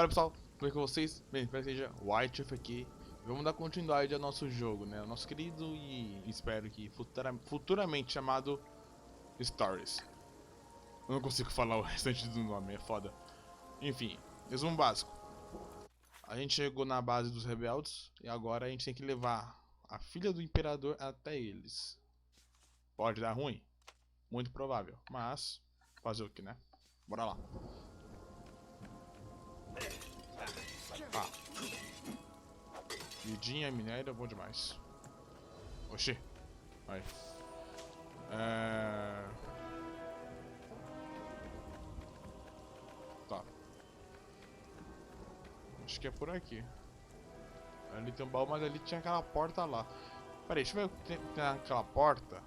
Fala pessoal, como é que vocês? Bem, espero que seja White aqui. Vamos dar continuidade ao nosso jogo, né? O nosso querido e espero que futuramente chamado Stories. Eu não consigo falar o restante do nome, é foda. Enfim, resumo básico. A gente chegou na base dos rebeldes e agora a gente tem que levar a filha do imperador até eles. Pode dar ruim? Muito provável, mas fazer o que, né? Bora lá. Ah. Vidinha, minério, bom demais. Oxi. Aí. Tá. Acho que é por aqui. Ali tem um baú, mas ali tinha aquela porta lá. Peraí, deixa eu ver o que tem naquela porta.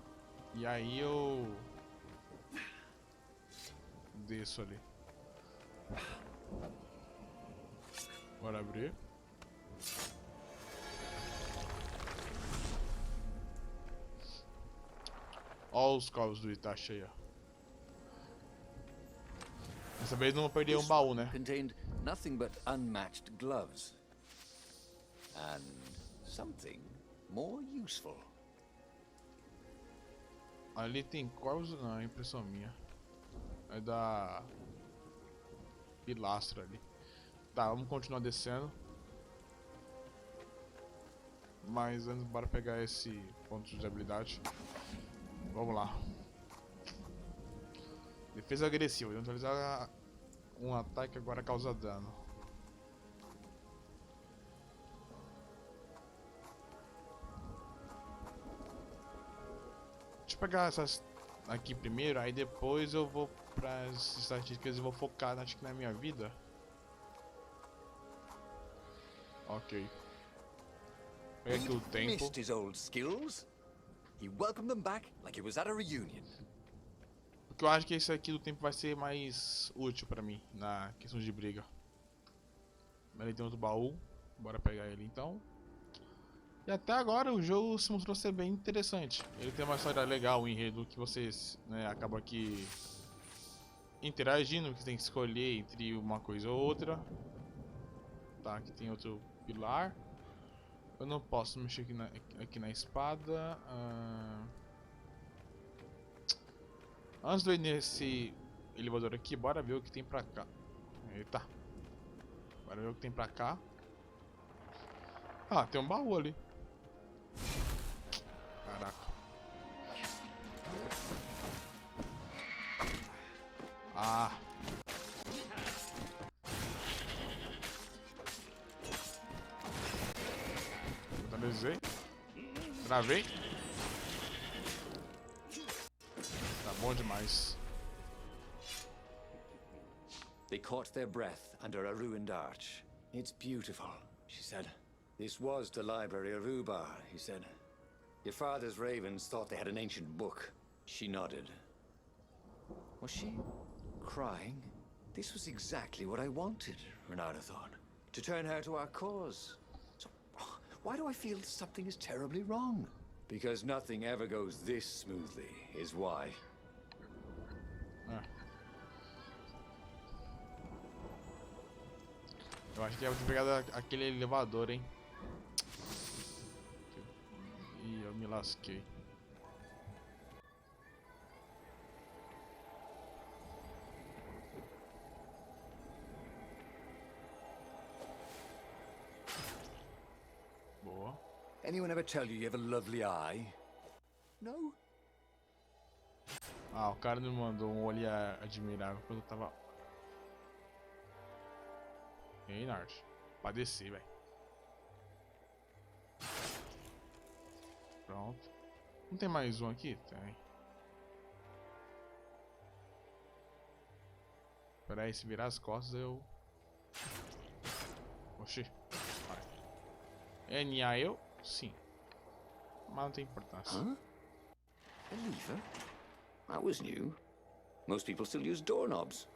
E aí eu desço ali. Bora abrir. Olha os covos do Itachi aí, ó. Dessa vez não vou perder um baú, né? Contained nothing but unmatched gloves. And something more useful. Ali tem corvos, não, é impressão minha. É da pilastra ali. Tá, vamos continuar descendo. Mas antes, bora pegar esse ponto de habilidade. Vamos lá. Defesa agressiva. Neutralizar um ataque agora causa dano. Deixa eu pegar essas aqui primeiro, aí depois eu vou para as estatísticas e vou focar acho que na minha vida. Ok. Pega aqui o tempo. Missed his old skills. He welcomed them back like it was at a reunion. Porque eu acho que esse aqui do tempo vai ser mais útil pra mim na questão de briga. Ele tem outro baú, bora pegar ele então. E até agora o jogo se mostrou ser bem interessante. Ele tem uma história legal, um enredo que vocês, né, acabam aqui interagindo, que tem que escolher entre uma coisa ou outra. Tá, aqui tem outro pilar. Eu não posso mexer aqui na espada. Antes de eu ir nesse elevador aqui, bora ver o que tem pra cá. Eita. Bora ver o que tem pra cá. Ah, tem um baú ali. Caraca. Ah. Finalizei. Travei. Tá bom demais. They caught their breath under a ruined arch. It's beautiful, she said. This was the library of Ubar, he said. Your father's ravens thought they had an ancient book. She nodded. Was she crying? This was exactly what I wanted, Renata thought. To turn her to our cause. So, why do I feel something is terribly wrong? Because nothing ever goes this smoothly, is why. Eu acho que é pegar aquele elevador, hein? Ih, eu me lasquei. Boa. Anyone ever tell you have a lovely eye? No? Ah, o cara me mandou um olhar admirável quando eu tava... E aí, Nard? Pra descer, velho. Pronto. Não tem mais um aqui? Tem. Pera aí, se virar as costas eu... Oxi. Vai. NA eu? Sim. Mas não tem importância. Huh? A lever? That was new. Most people still use doorknobs.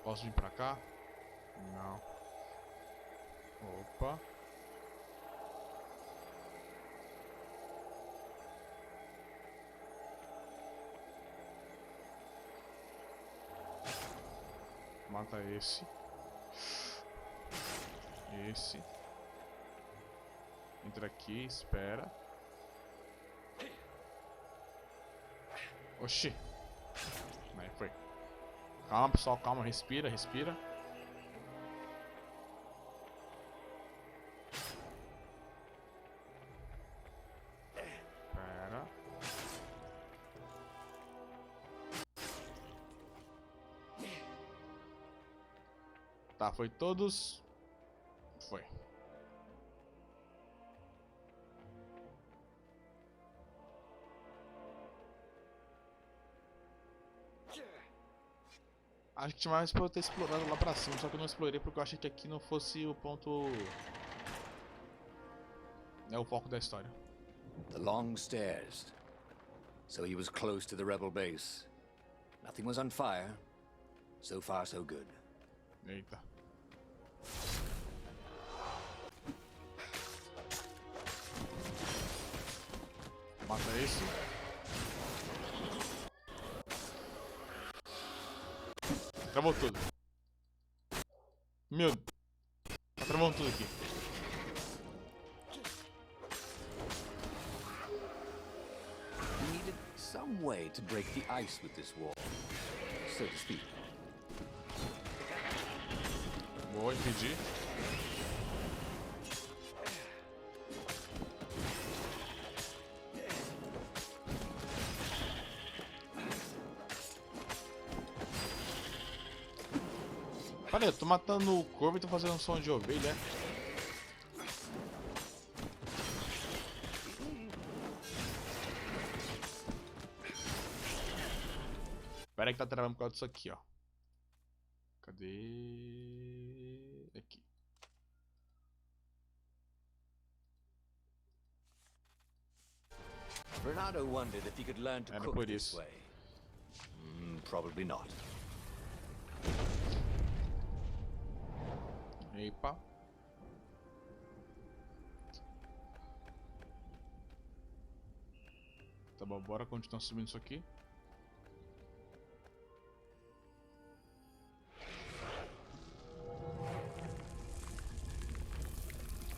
Posso vir pra cá? Não. Opa. Mata esse. Esse. Entra aqui, espera. Oxi. Aí foi. Calma, pessoal, calma. Respira, respira. Espera. Tá, foi todos. Foi. Acho que tinha mais pra eu ter explorado lá pra cima, só que eu não explorei porque eu achei que aqui não fosse o ponto... É o foco da história. The long stairs. So he was close to the rebel base. Nothing was on fire. So far, so good. Eita. Mata esse. Travou tudo. Meu... Tá travando tudo aqui. He needed some way to break the ice with this wall, so to speak. Boa, impedi. Olha, eu tô matando o corvo e tô fazendo um som de ovelha. Pera aí que tá travando por causa disso aqui, ó. Cadê? Aqui. Bernardo wondered if he could learn to Era cook por this isso. way. Probably not. Epa. Tá bom, bora continuar subindo isso aqui.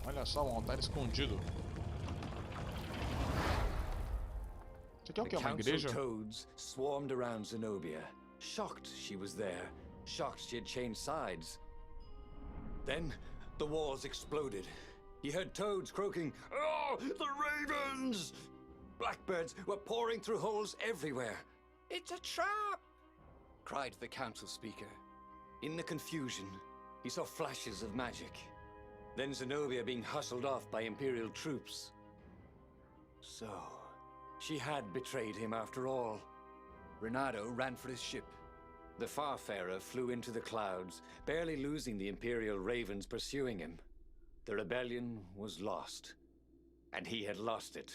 Olha só, um altar escondido. Isso aqui é o que? É uma igreja? Toads swarmed around Zenobia, shocked she was there, shocked she had changed sides. Then the walls exploded. He heard toads croaking, "Oh, the ravens!" Blackbirds were pouring through holes everywhere. "It's a trap!" cried the council speaker. In the confusion, he saw flashes of magic. Then Zenobia being hustled off by Imperial troops. So, she had betrayed him after all. Renato ran for his ship. The Farfarer flew into the clouds, barely losing the Imperial ravens pursuing him. The rebellion was lost, and he had lost it.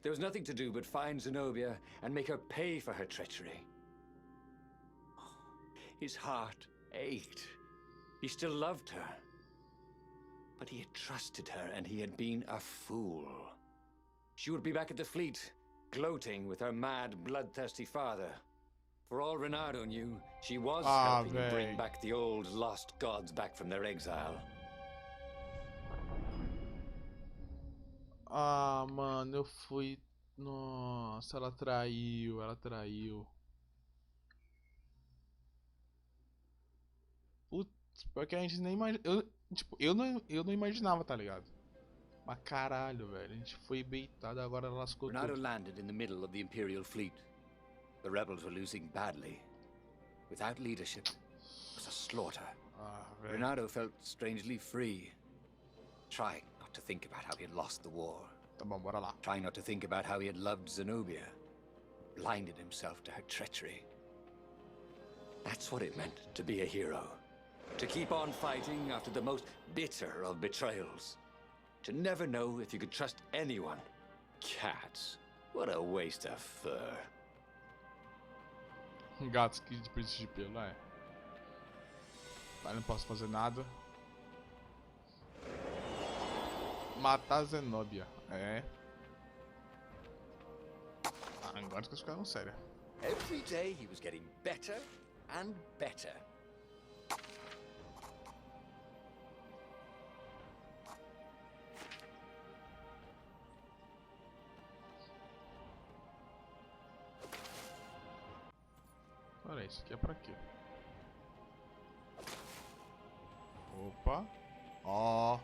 There was nothing to do but find Zenobia and make her pay for her treachery. His heart ached. He still loved her. But he had trusted her, and he had been a fool. She would be back at the fleet, gloating with her mad, bloodthirsty father. For all Renato knew, she was helping him bring back the old, lost gods back from their exile. Ah, mano, eu fui... Nossa, ela traiu, ela traiu. Putz, porque a gente nem imagina... eu não imaginava, tá ligado? Mas caralho, velho, a gente foi beitado, agora ela lascou Renato tudo. landed in the middle of the Imperial fleet. The rebels were losing badly. Without leadership, it was a slaughter. Ah, velho. Renato felt strangely free, trying not to think about how he had lost the war. Tá bom, bora lá. Trying not to think about how he had loved Zenobia, blinded himself to her treachery. That's what it meant to be a hero. To keep on fighting after the most bitter of betrayals. To never know if you could trust anyone. Cats. What a waste of fur. Gatos que precisam de pelo, é. Tá, não posso fazer nada. Matar Zenobia, é. Ah, agora as coisas ficaram sérias. Every day he was getting better and better. isso aqui é pra quê? Opa. Ó.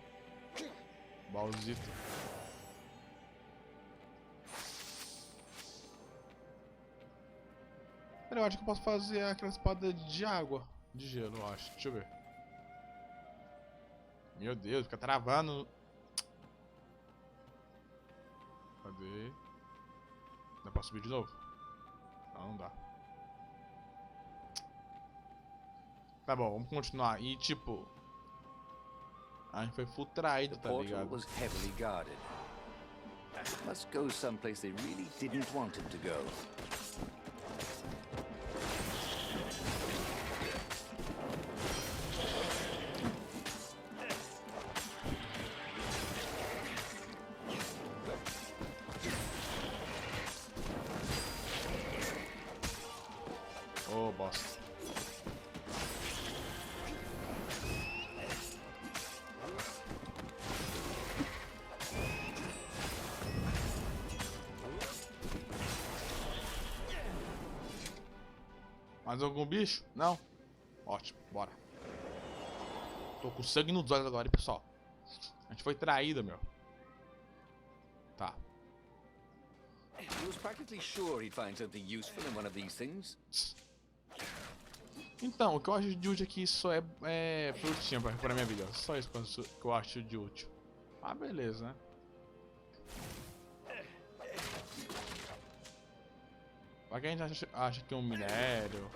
Baúzito. Pera, eu acho que eu posso fazer aquela espada de água. De gelo, eu acho. Deixa eu ver. Meu Deus, fica travando. Cadê? Dá pra subir de novo? Não, não dá. Tá bom, vamos continuar. E tipo... a gente foi full traído, tá ligado? Was heavily guarded. Must go someplace they really didn't want him to go. Ô, bosta. Mais algum bicho? Não? Ótimo, bora. Tô com sangue nos olhos agora, hein, pessoal. A gente foi traído, meu. Tá. He was practically sure he'd find something useful in one of these things. Então, o que eu acho de útil aqui isso é frutinha pra minha vida. Só isso que eu acho de útil. Ah, beleza, né? Pra quem a gente acha que é um minério,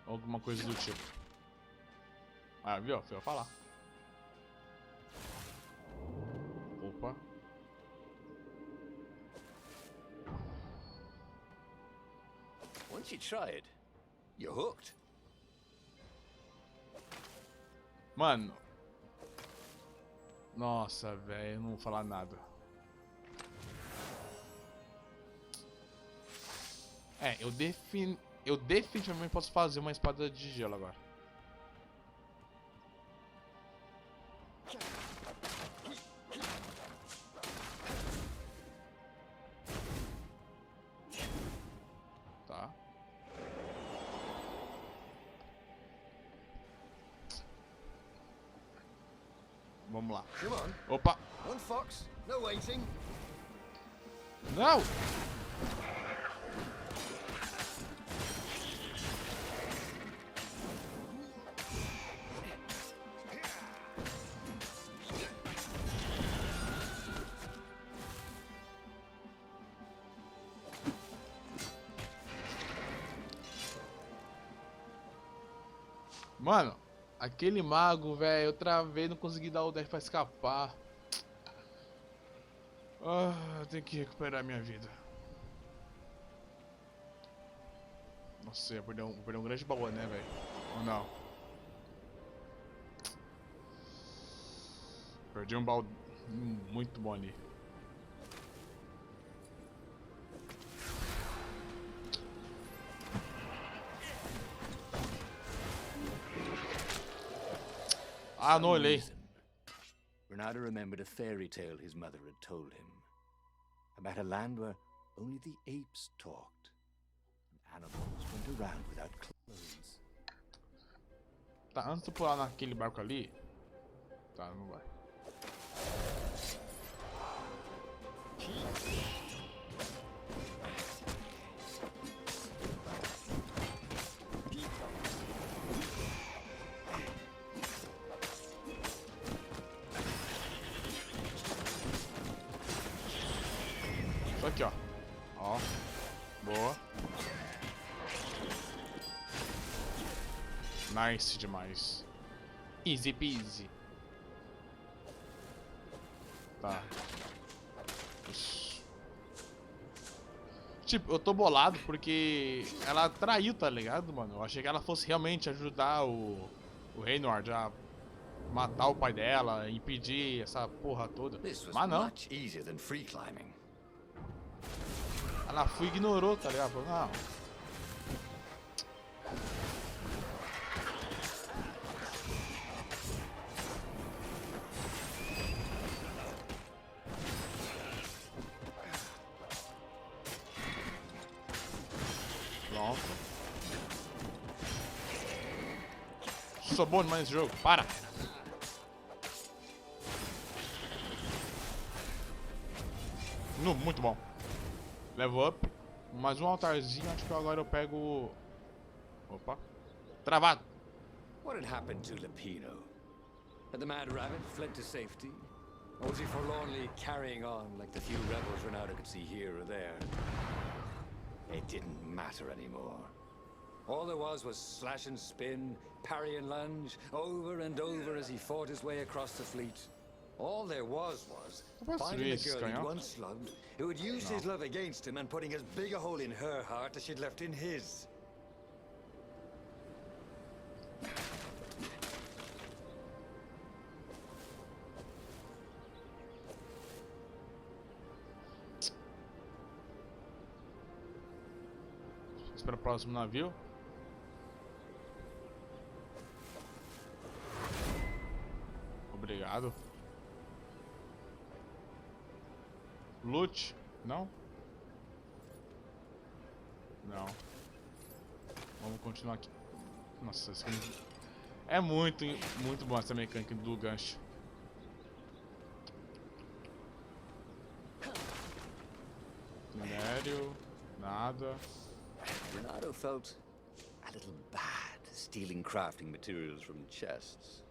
alguma coisa do tipo. Ah, viu? Fui eu falar. Opa. Once you try it, you're hooked. Mano. Nossa, velho, não vou falar nada. É, eu definitivamente posso fazer uma espada de gelo agora. Tá. Vamos lá. Come on. Opa! One fox, no waiting. Não! Mano, aquele mago, velho, eu travei, não consegui dar o dash pra escapar. Ah, eu tenho que recuperar minha vida. Nossa, eu vou perder um grande baú, né, velho? Ou não? Perdi um baú muito bom ali. Ah, não olhei. Bernardo remembered a fairy tale his mother had told him about a land where only the apes talked and animals went around without clothes. Tá, antes de eu pular naquele barco ali. Tá, não vai. Só aqui, ó. Ó. Boa. Nice demais. Easy peasy. Tá. Tipo, eu tô bolado porque ela traiu, tá ligado, mano? Eu achei que ela fosse realmente ajudar o Reynard a matar o pai dela, impedir essa porra toda. Mas não. Ela foi e ignorou, tá ligado? Falou, não. Pronto. sou bom demais nesse jogo. Para! Muito bom. Level up. Mais um altarzinho. Acho que agora eu pego... Opa. Travado. What had happened to Lupino? Had the mad rabbit fled to safety? Or was he forlornly carrying on like the few rebels Renata could see here or there? It didn't matter anymore. All there was slash and spin, parry and lunge, over and over as he fought his way across the fleet. All there was finding the girl he'd once slugged, who had used his love against him and putting as big a hole in her heart as she'd left in his. Espera o próximo navio. Obrigado. Loot? Não? Não. Vamos continuar aqui. Nossa, é muito bom essa mecânica do gancho. Minério, nada. Renato felt a little bad stealing crafting materials from chests.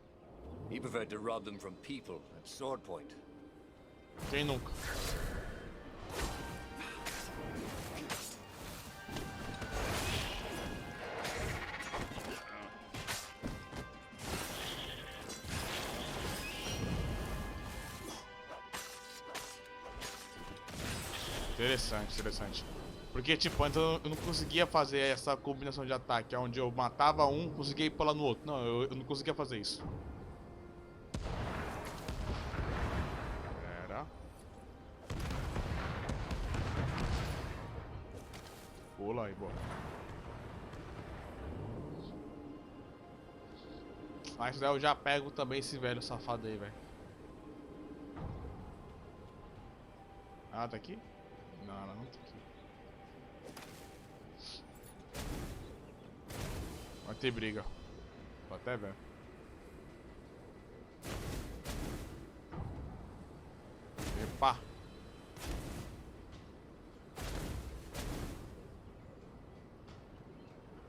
He preferred to rob them from people at sword point. Quem nunca? Interessante. Porque, tipo, antes eu não conseguia fazer essa combinação de ataque, onde eu matava um, conseguia ir pular no outro. Não, eu não conseguia fazer isso. Pera. Pula aí, boa. Mas daí eu já pego também esse velho safado aí, velho. Ah, tá aqui? Não, ela não tá aqui. Vai ter briga. Tô até vendo. Epa!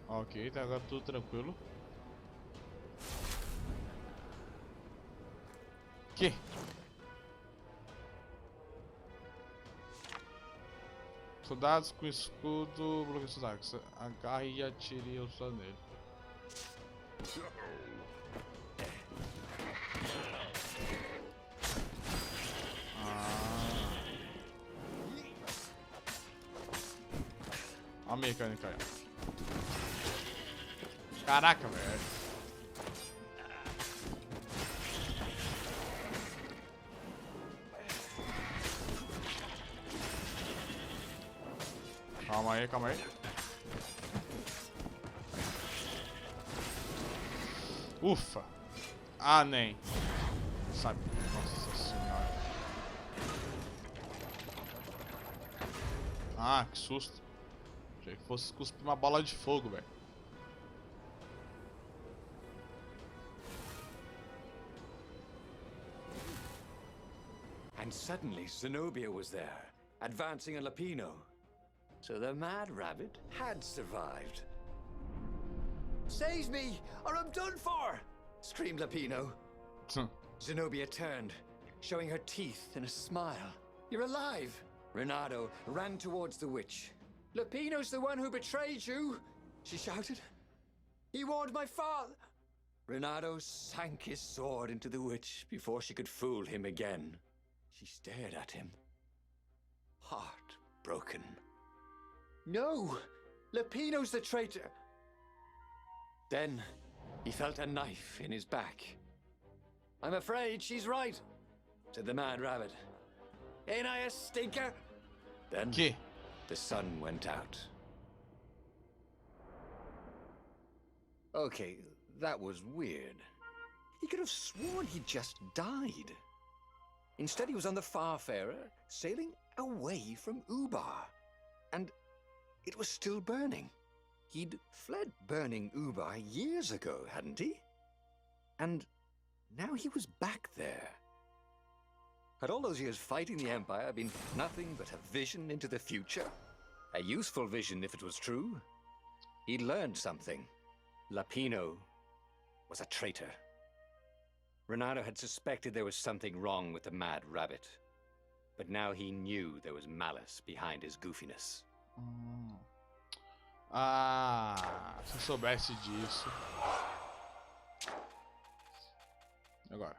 Ok, tá agora tudo tranquilo. Que? Soldados com escudo, bloqueio seus arcos. Agarre e atire o só nele. A mecânica aí. Caraca, velho. Calma aí. Ufa. Ah, nem. Sabe. Nossa senhora. Ah, que susto. Achei que fosse cuspir uma bola de fogo, velho. And suddenly Zenobia was there, advancing a Lupino. So the mad rabbit had survived. Save me, or I'm done for! Screamed Lupino. Zenobia turned, showing her teeth in a smile. You're alive! Renato ran towards the witch. Lupino's the one who betrayed you, she shouted. He warned my father. Renato sank his sword into the witch before she could fool him again. She stared at him, heartbroken. No! Lupino's the traitor! Then, he felt a knife in his back. I'm afraid she's right, said the mad rabbit. Ain't I a stinker? Then, the sun went out. Okay, that was weird. He could have sworn he'd just died. Instead, he was on the Farfarer, sailing away from Ubar. And it was still burning. He'd fled burning Ubar years ago, hadn't he? And now he was back there. Had all those years fighting the Empire been nothing but a vision into the future? A useful vision if it was true. He'd learned something. Lapino was a traitor. Renato had suspected there was something wrong with the Mad Rabbit. But now he knew there was malice behind his goofiness. Ah, se eu soubesse disso. Agora.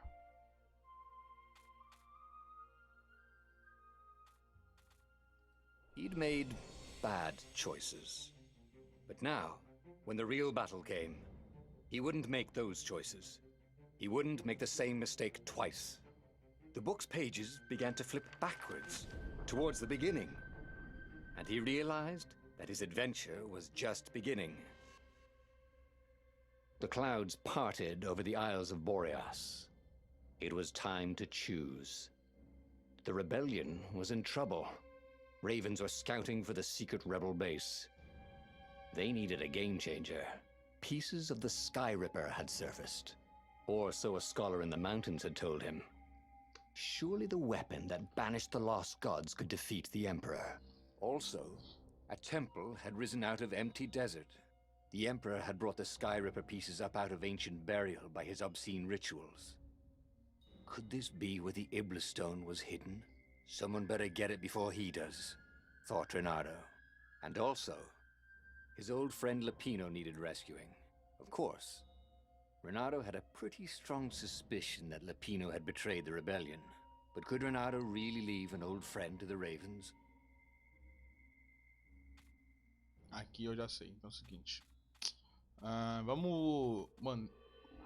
He'd made bad choices. But now, when the real battle came, he wouldn't make those choices. He wouldn't make the same mistake twice. The book's pages began to flip backwards, towards the beginning. And he realized that his adventure was just beginning. The clouds parted over the Isles of Boreas. It was time to choose. The rebellion was in trouble. Ravens were scouting for the secret rebel base. They needed a game changer. Pieces of the Sky Ripper had surfaced. Or so a scholar in the mountains had told him. Surely the weapon that banished the lost gods could defeat the Emperor. Also, a temple had risen out of empty desert. The Emperor had brought the Sky Ripper pieces up out of ancient burial by his obscene rituals. Could this be where the Iblis stone was hidden? Someone better get it before he does, thought Renato. And also, his old friend Lapino needed rescuing. Of course, Renato had a pretty strong suspicion that Lapino had betrayed the rebellion. But could Renato really leave an old friend to the Ravens? Aqui eu já sei, então é o seguinte. Vamos... Mano,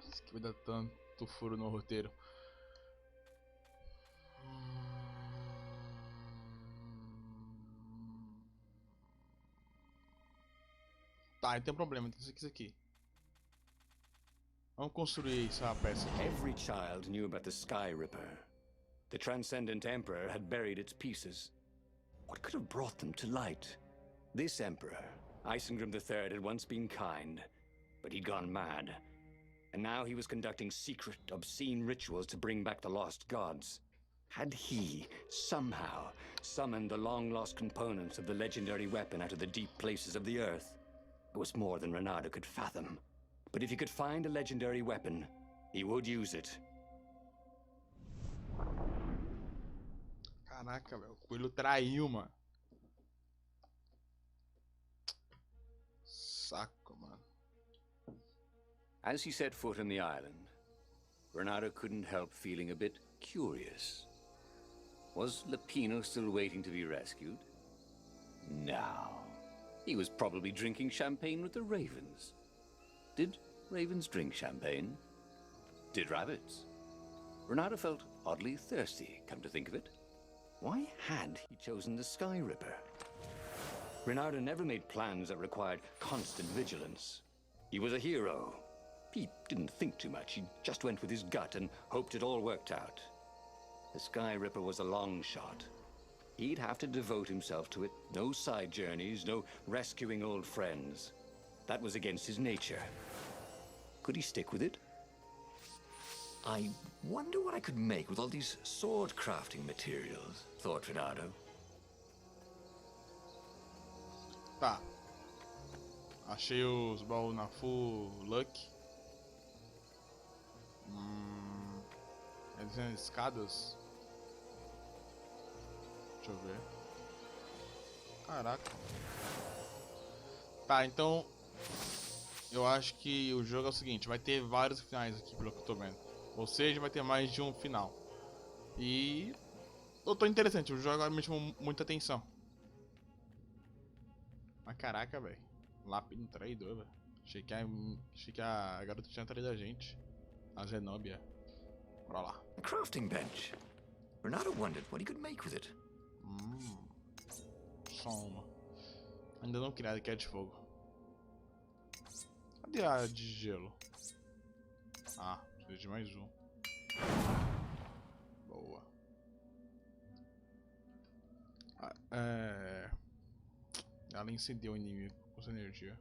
isso aqui vai dar tanto furo no roteiro. Tá, não tem problema, tem isso aqui. Vamos construir essa peça aqui. Every child knew about the Sky Ripper. The Transcendent Emperor had buried its pieces. What could have brought them to light? This Emperor, Isengrim III, had once been kind, but he'd gone mad. And now he was conducting secret, obscene rituals to bring back the lost gods. Had he, somehow, summoned the long-lost components of the legendary weapon out of the deep places of the earth? It was more than Renato could fathom. But if he could find a legendary weapon, he would use it. Caraca, velho. O Coelho traiu, mano. Saco, mano. As he set foot on the island, Renato couldn't help feeling a bit curious. Was Lapino still waiting to be rescued? No. He was probably drinking champagne with the ravens. Did ravens drink champagne? Did rabbits? Renato felt oddly thirsty, come to think of it. Why had he chosen the Sky Ripper? Renato never made plans that required constant vigilance. He was a hero. He didn't think too much. He just went with his gut and hoped it all worked out. The Sky Ripper was a long shot. He'd have to devote himself to it. No side journeys, no rescuing old friends. That was against his nature. Could he stick with it? I wonder what I could make with all these sword crafting materials, thought Renato. Tá. Achei os baús na full luck. Desenho de escadas. Deixa eu ver. Caraca. Tá, então eu acho que o jogo é o seguinte, vai ter vários finais aqui, pelo que eu tô vendo. Ou seja, vai ter mais de um final. E eu tô interessante, o jogo agora me chamou muita atenção. Mas caraca, velho. Lapino traidor, velho. Achei que a garota tinha traído a gente. A Zenobia. Bora lá. A crafting bench. Renato wondered what he could make with it. Só uma. Ainda não criada, que é de fogo. Cadê a de gelo? Ah, precisa de mais um. Boa. Ela incendiou o inimigo com sua energia.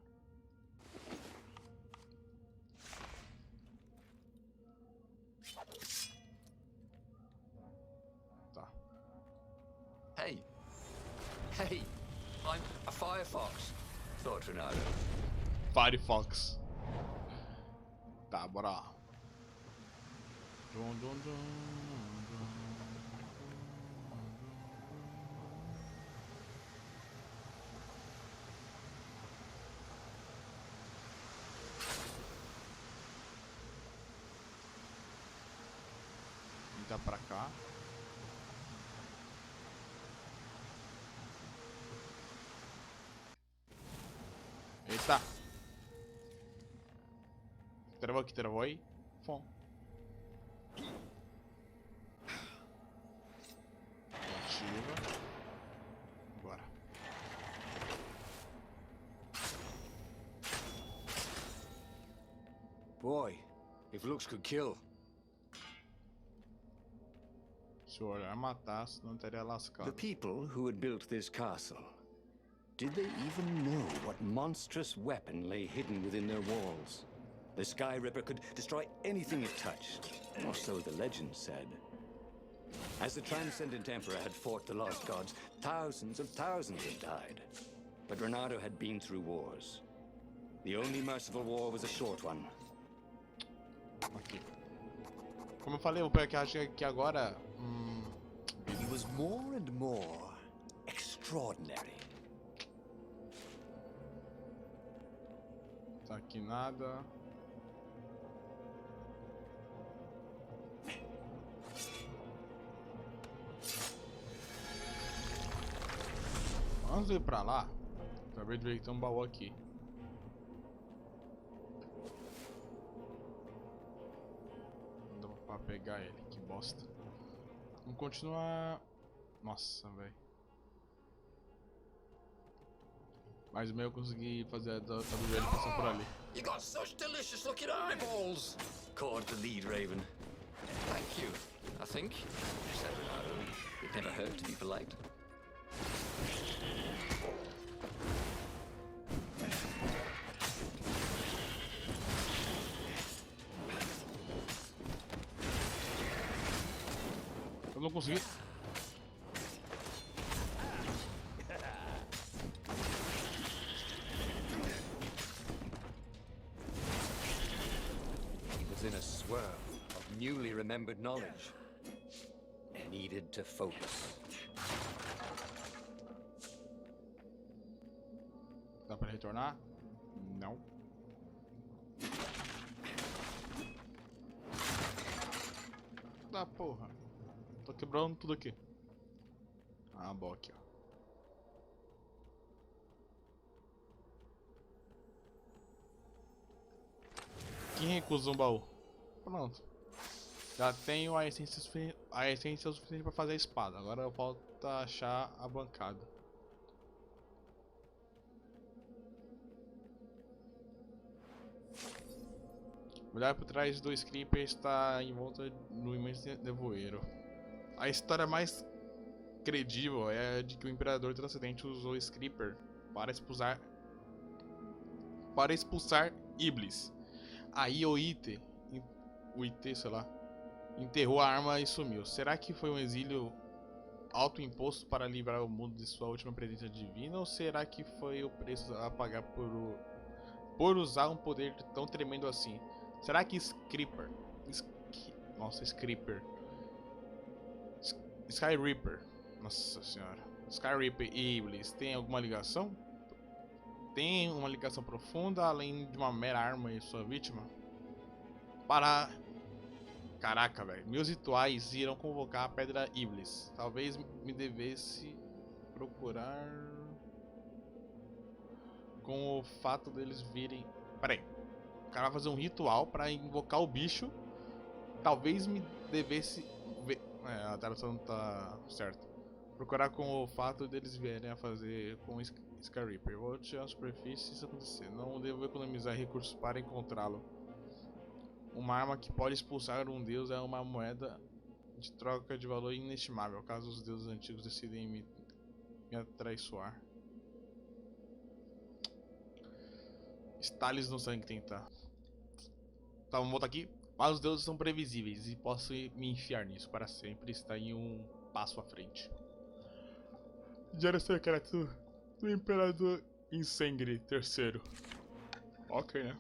Tá. Hey. Hey. I'm a firefox. Thought Renado. Firefox. Tá, bora lá. Dum, dum, dum. Tá pra cá. Eita. Travou aqui, travou aí. Fom. Ativa. Bora. Boy, if looks could kill. Se o olhar matasse, não teria lascado. The people who had built this castle, did they even know what monstrous weapon lay hidden within their walls? The Sky Ripper could destroy anything it touched, or so the legend said. As the Transcendent Emperor had fought the Lost Gods, thousands had died. But Renado had been through wars. The only merciful war was a short one. Aqui. Como eu falei, vou pegar aqui agora. He was more and more extraordinary. Tá aqui nada. Vamos ir pra lá. Acabei de ver que tem um baú aqui. Não dá pra pegar ele, que bosta. Vamos continuar. Nossa, velho. Mas meio eu consegui fazer a do joelho passar por ali. You got such delicious looking eyeballs. Caught the lead, Raven. Thank you, I think, said Renado. It never hurt to be polite. Eu não consegui. He was in a swirl of newly remembered knowledge. Needed to focus. Dá pra retornar? Não. Da porra. Tô quebrando tudo aqui. Ah, bom, aqui, ó. Quem recusa um baú? Pronto. Já tenho a essência suficiente pra fazer a espada. Agora falta achar a bancada. Olhar por trás do Creeper está em volta do imenso nevoeiro. A história mais credível é a de que o Imperador Transcendente usou o Creeper para expulsar Iblis. Aí o It, sei lá, enterrou a arma e sumiu. Será que foi um exílio autoimposto para livrar o mundo de sua última presença divina? Ou será que foi o preço a pagar por usar um poder tão tremendo assim? Será que Creeper... Nossa, Creeper... Sky Reaper... Nossa senhora... Sky Reaper e Iblis tem alguma ligação? Tem uma ligação profunda além de uma mera arma e sua vítima? Caraca, velho. Meus rituais irão convocar a pedra Iblis. Talvez me devesse procurar... Com o fato deles virem... Pera aí. O cara vai fazer um ritual pra invocar o bicho. Talvez me devesse... a tradução não tá certa. Procurar com o fato deles vierem a fazer com o Sky Reaper. Vou tirar a superfície se isso acontecer. Não devo economizar recursos para encontrá-lo. Uma arma que pode expulsar um deus é uma moeda de troca de valor inestimável, caso os deuses antigos decidem me atraiçoar. Estales no sangue tentar. Tá, vamos voltar aqui. Mas os deuses são previsíveis e posso me enfiar nisso para sempre. Está em um passo à frente. Diário secreto do Imperador Insengre III. Ok, né?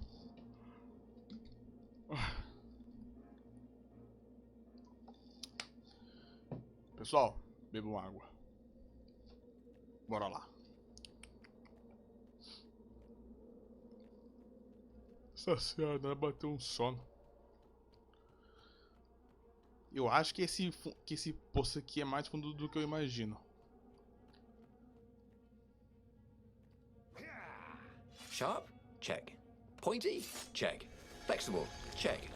Pessoal, bebam água. Bora lá. Essa senhora bateu um sono. Eu acho que esse poço aqui é mais fundo do que eu imagino. Sharp? Check. Pointy? Check. Flexible? Check.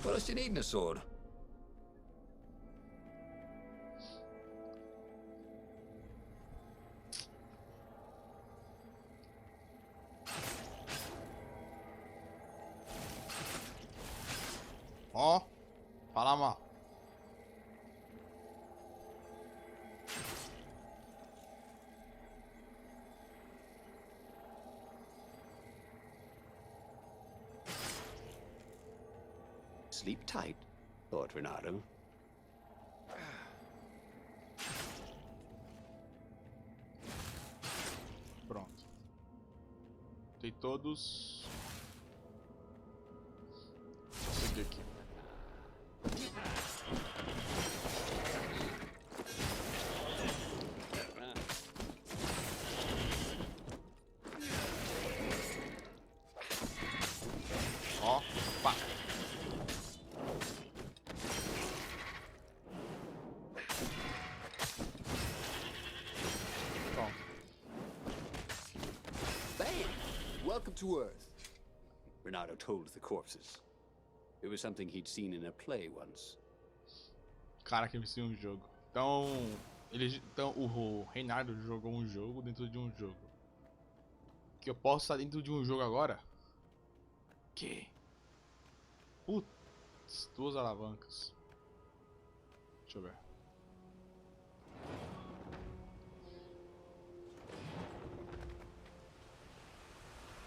What else do you need in a sword? Ó, fala mal. Sleep tight, thought Renato. Pronto. Tem todos. Vou seguir aqui. Ó, pá. Pronto. Bam! Welcome to Earth. Renato told the corpses. It was something he'd seen in a play once. Cara, que vicia um jogo. Então o Reinaldo jogou um jogo dentro de um jogo. Que eu posso estar dentro de um jogo agora? Que? Putz, 2 alavancas. Deixa eu ver.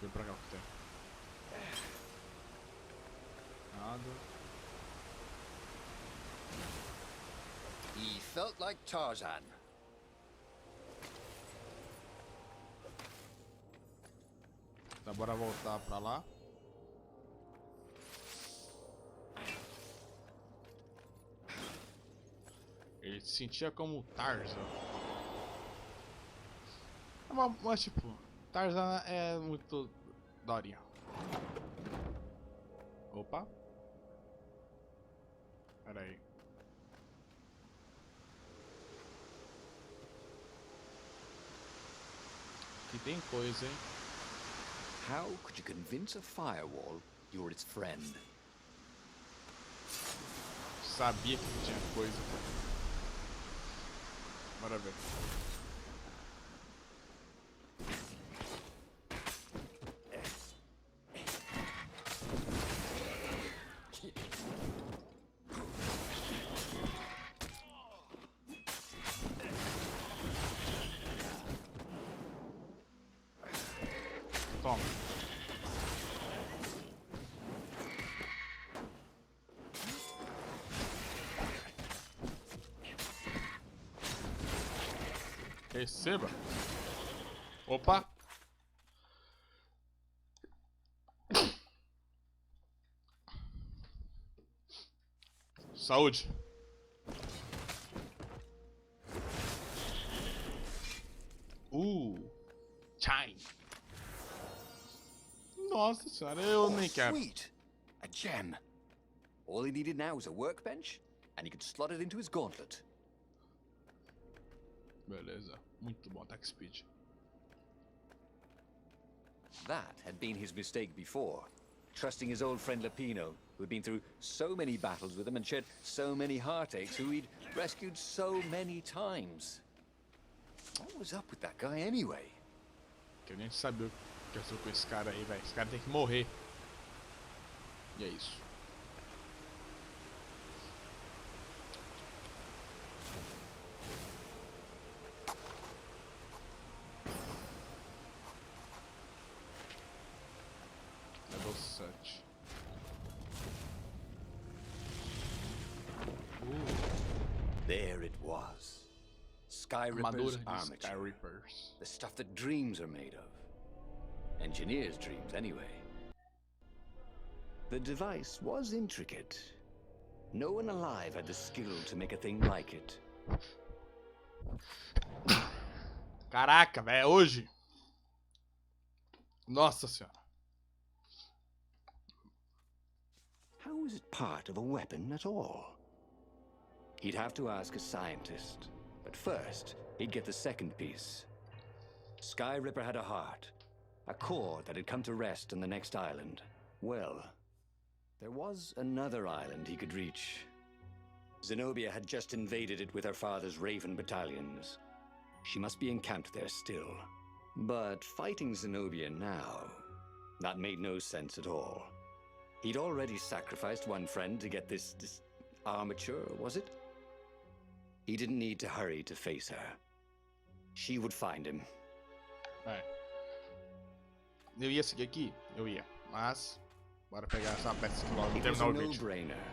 Vem pra cá o que tem. Nada. He felt like Tarzan. Então bora voltar pra lá. Ele se sentia como Tarzan. Mas tipo, Tarzan é muito daorinha. Opa. Pera aí. Aqui tem coisa, hein? How could you convince a firewall you're its friend? Sabia que tinha coisa. Bora ver. Toma. Receba. Opa. Saúde. Chai. Nossa senhora, eu nem quero. Sweet! A gem. All he needed now was a workbench, and he could slot it into his gauntlet. Beleza, muito bom, attack speed. That had been his mistake before, trusting his old friend Lapino, who had been through so many battles with him and shed so many heartaches, who he'd rescued so many times. What was up with that guy anyway? Que eu nem sabia o que eu sou com esse cara aí, velho. Esse cara tem que morrer. E é isso. Level 7. There it was. Armadura Skyrippers' de armature. Skyrippers. The stuff that dreams are made of. Engineers' dreams, anyway. The device was intricate. No one alive had the skill to make a thing like it. Caraca, velho, hoje. Nossa senhora. How was it part of a weapon at all? He'd have to ask a scientist. But first, he'd get the second piece. Skyripper had a heart. A core that had come to rest on the next island. Well, there was another island he could reach. Zenobia had just invaded it with her father's Raven battalions. She must be encamped there still. But fighting Zenobia now, that made no sense at all. He'd already sacrificed one friend to get this armature, was it? He didn't need to hurry to face her. She would find him. É. Eu ia seguir aqui? Eu ia. Mas, bora pegar essa peça aqui logo e It was terminar a o vídeo. no-brainer.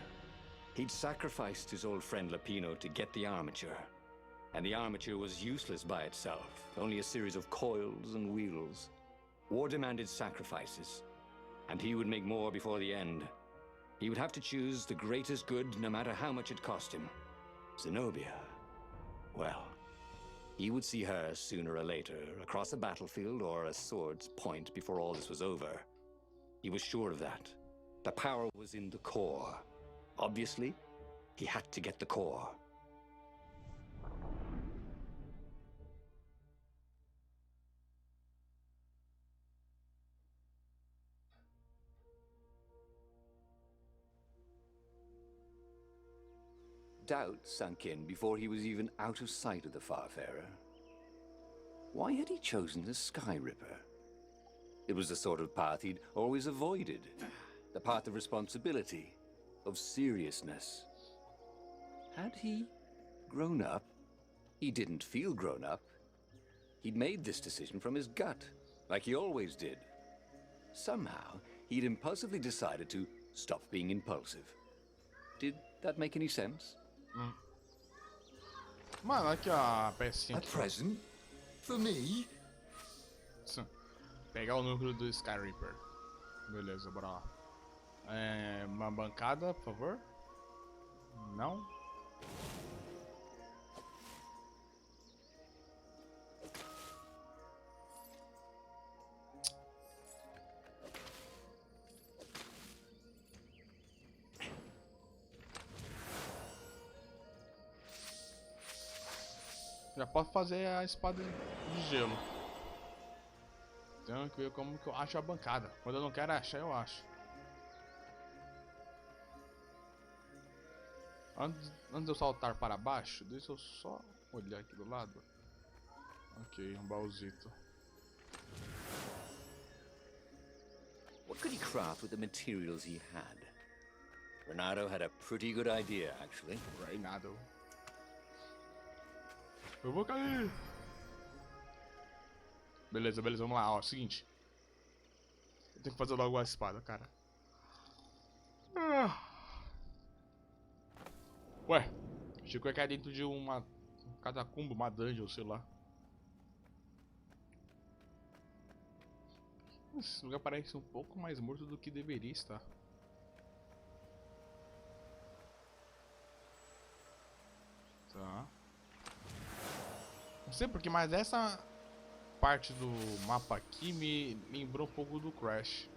He'd sacrificed his old friend Lapino to get the armature. And the armature was useless by itself, only a series of coils and wheels. War demanded sacrifices, and he would make more before the end. He would have to choose the greatest good no matter how much it cost him. Zenobia. Well, he would see her sooner or later, across a battlefield or a sword's point before all this was over. He was sure of that. The power was in the core. Obviously, he had to get the core. Doubt sunk in before he was even out of sight of the Farfarer. Why had he chosen the Skyripper? It was the sort of path he'd always avoided. The path of responsibility, of seriousness. Had he grown up? He didn't feel grown up. He'd made this decision from his gut, like he always did. Somehow, he'd impulsively decided to stop being impulsive. Did that make any sense? Mano, aqui ó, a pecinha A aqui. present? For me? Sim. Pegar o núcleo do Skyripper. Beleza, bora lá. Uma bancada, por favor. Não? Já posso fazer a espada de gelo. Tenho que ver como que eu acho a bancada. Quando eu não quero achar, eu acho. Antes de eu saltar para baixo, deixa eu só olhar aqui do lado. Ok, um baúzito. What could he craft with the materials he had? Renato had a pretty good idea, actually. Reinado. Eu vou cair. Beleza, beleza, vamos lá, ó, seguinte. Eu tenho que fazer logo a espada, cara. Ué, achei que eu ia cair dentro de uma catacumba, uma dungeon, sei lá. Esse lugar parece um pouco mais morto do que deveria estar. Tá. Não sei porquê, mas essa parte do mapa aqui me lembrou um pouco do Crash.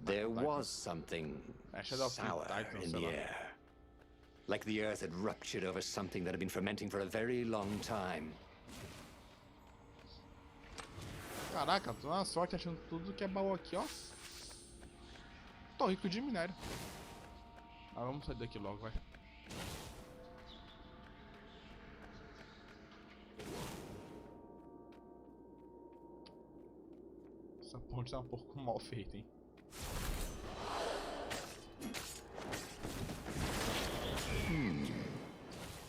There was something sour in the air. Like the earth had ruptured over something that had been fermenting for a very long time. Caraca, tô na sorte achando tudo que é baú aqui, ó. Tô rico de minério. Ah, vamos sair daqui logo, vai. Essa ponte tá um pouco mal feita, hein.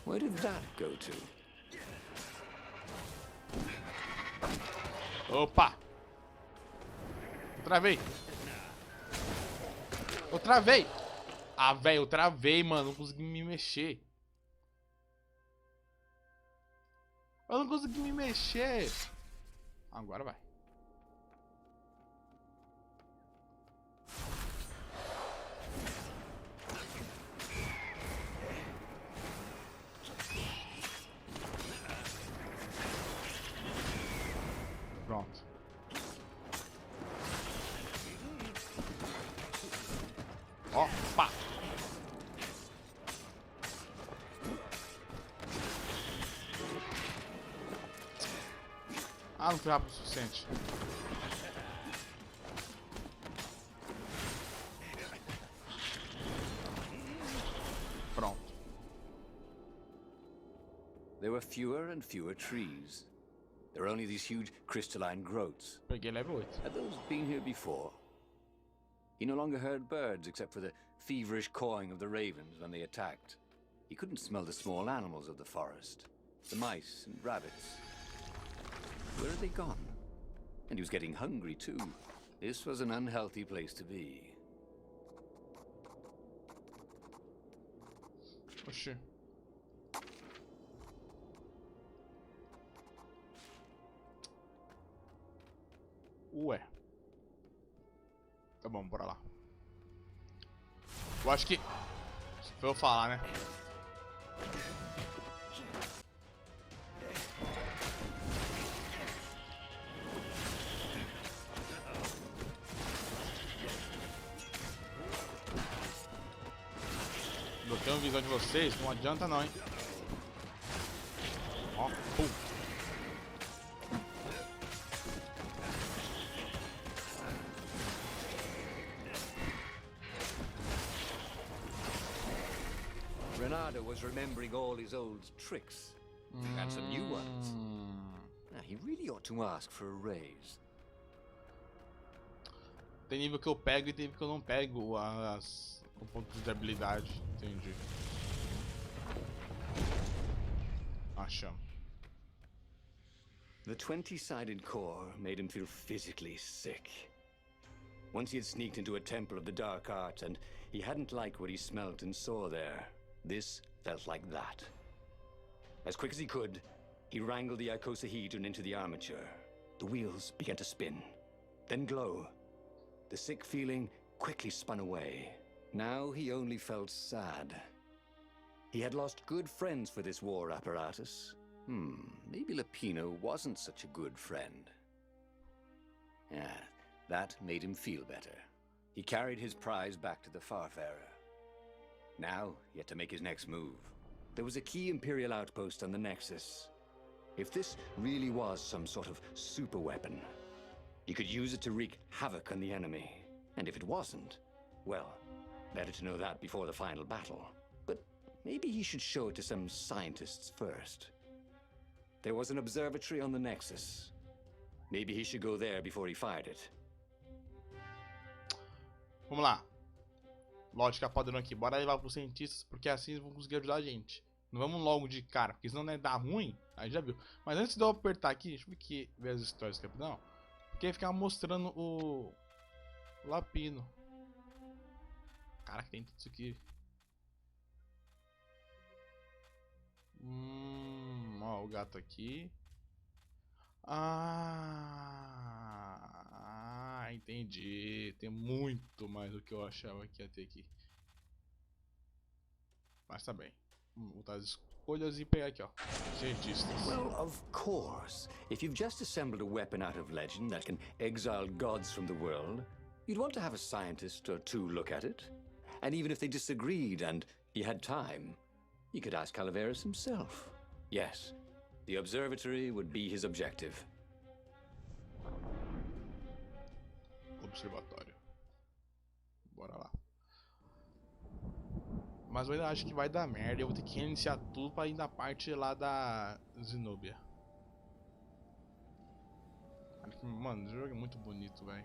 Where did that go to? Opa! Eu travei! Eu travei! Ah, velho, eu travei, mano. Não consegui me mexer. Eu não consegui me mexer. Agora vai. Pronto. Ó, pá. Ah, não foi rápido o suficiente. Pronto. There were fewer and fewer trees. There were only these huge crystalline growths. Peguei level 8. Had those been here before? He no longer heard birds except for the feverish cawing of the ravens when they attacked. He couldn't smell the small animals of the forest, the mice and rabbits. Where had they gone? And he was getting hungry too. This was an unhealthy place to be. Oxi. Ué. Tá bom, bora lá. Eu acho que... Foi eu falar, né? Bloqueio a visão de vocês, não adianta não, hein? Ó, pum. Preparando was remembering all his old tricks and some new ones. Now, he really ought to ask for a raise. Tem nível que eu pego e tem nível que eu não pego o ponto de habilidade. Entendi. Achamos. The 20-sided core made him feel physically sick. Once he had sneaked into a temple of the dark art and he hadn't liked what he smelt and saw there. This felt like that. As quick as he could, he wrangled the icosahedron into the armature. The wheels began to spin, then glow. The sick feeling quickly spun away. Now he only felt sad. He had lost good friends for this war apparatus. Maybe Lapino wasn't such a good friend. Yeah, that made him feel better. He carried his prize back to the Farfarer. Now, he had to make his next move. There was a key Imperial outpost on the Nexus. If this really was some sort of super weapon, he could use it to wreak havoc on the enemy. And if it wasn't, well, better to know that before the final battle. But maybe he should show it to some scientists first. There was an observatory on the Nexus. Maybe he should go there before he fired it. Vamos lá. Lógica padrão aqui. Bora levar para os cientistas, porque assim eles vão conseguir ajudar a gente. Não vamos logo de cara, porque senão, né, dá ruim. Aí já viu. Mas antes de eu apertar aqui, deixa eu ver, aqui, ver as histórias aqui, rapidão. Porque aí ficar mostrando o Lapino. Caraca, tem tudo isso aqui. Ó, o gato aqui. Entendi. Tem muito mais do que eu achava que ia ter aqui. Mas tá bem. Vamos voltar às escolhas e pegar aqui, ó. Cientistas. Well, of course. If you've just assembled a weapon out of legend that can exile gods from the world, you'd want to have a scientist or two look at it. And even if they disagreed and he had time, you could ask Calaveras himself. Yes, the observatory would be his objective. Observatório. Bora lá. Mas eu ainda acho que vai dar merda. Eu vou ter que reiniciar tudo pra ir na parte lá da Zenobia. Mano, esse jogo é muito bonito, velho.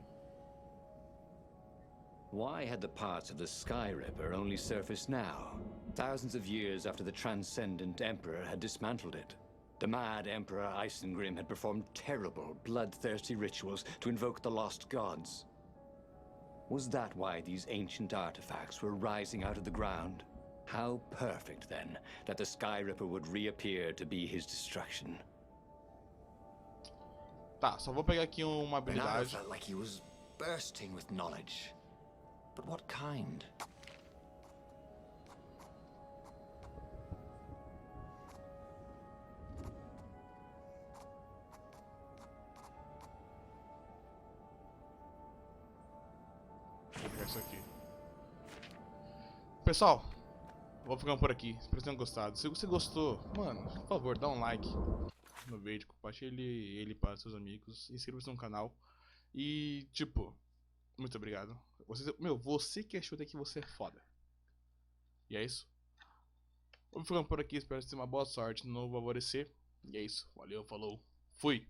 Why had the parts of the Sky Ripper only surfaced now? Thousands of years after the Transcendent Emperor had dismantled it. The mad Emperor Isengrim had performed terrible, bloodthirsty rituals to invoke the lost gods. Was that why these ancient artifacts were rising out of the ground? How perfect, then, that the Sky Ripper would reappear to be his destruction. Tá, só vou pegar aqui uma Bernardo habilidade. felt like he was bursting with knowledge. But what kind? Vou pegar isso aqui. Pessoal, vou ficando por aqui. Espero que tenham gostado. Se você gostou, mano, por favor, dá um like no vídeo, compartilhe ele para seus amigos, inscreva-se no canal. E, tipo, muito obrigado. Você que achou daqui, você é foda. E é isso. Vou ficando por aqui, espero que tenha uma boa sorte no novo favorecer. E é isso. Valeu, falou, fui!